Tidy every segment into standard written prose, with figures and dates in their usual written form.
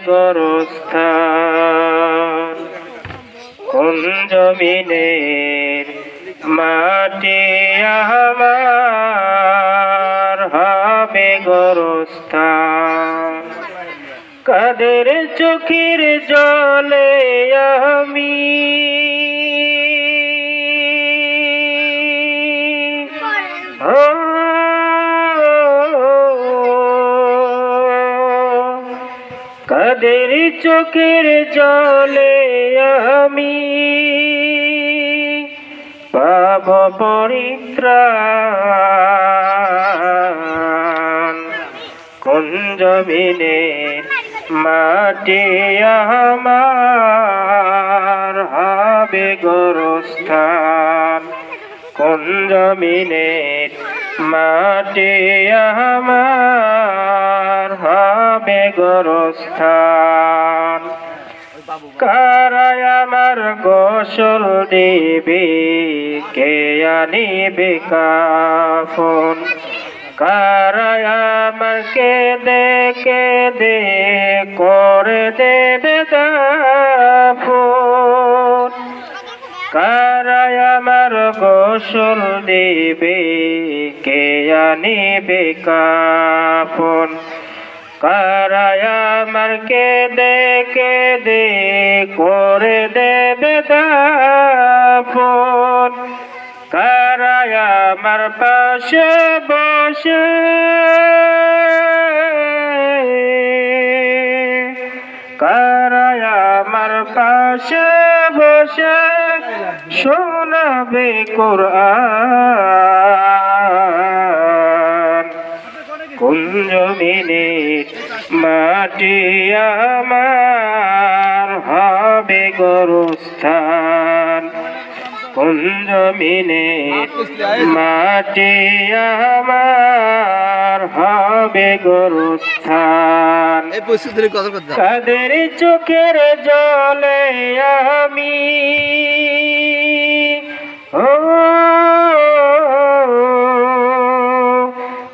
গোরস্থান। কোন জমিনের মাটি আমার হবে গোরস্থান। কাদের চোখের জলে আমি কাদের চোখের জলে আমি পাব পরিত্রাণ। কোন জমিনের মাটি আমার হবে গোরস্থান। কোন জমিনের মাটি আমার হবে গোরস্থান। কারায় আমার গোসল দিবে, কে আনিবে কাফন। কারায় আমার কেঁদে কেঁদে করে দেবে দাফন। কারায় আমার গোসল দিবে, কে আনিবে কাফন। কারায় আমার কেঁদে কেঁদে করে দেবে দাফন। কারায় আমার পাশে বসে কারায় আমার পাশে বসে শোনাবে কোরআন। কোন জমিনের মাটি আমার হবে গোরস্থান। কোন জমিনের মাটি আমার হবে গোরস্থান। কাদের চোখের জলে আমি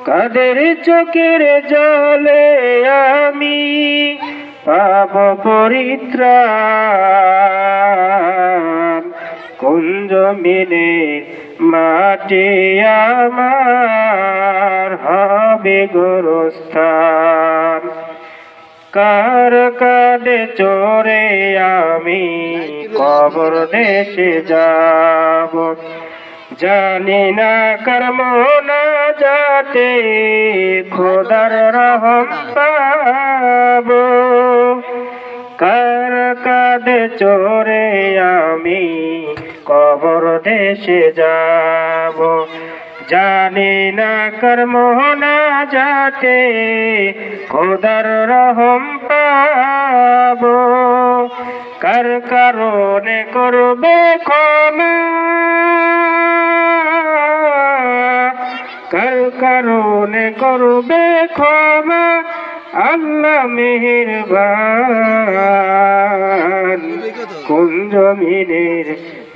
কাদের চোখের জলে আমি পাব পরিত্রাণ। কোন জমিনের মাটি আমার হবে গোরস্থান। কার কাঁধে চড়ে আমি কবর দেশে যাব, জানি না কার মোনাজাতে খোদার রহম পাব। কার কাঁধে চড়ে আমি কবর দেশে যাব, জানি না কার মোনাজাতে খোদার রহম পাব। কার কারণে করবে ক্ষমা, কার কারণে করবে ক্ষমা আল্লাহ মেহেরবান। কোন জমিনের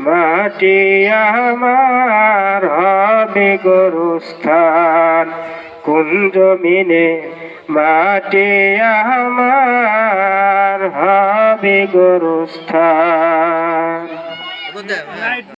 মাটি আমার হবে গোরস্থান। কোন জমিনের মাটি আমার হবে গোরস্থান।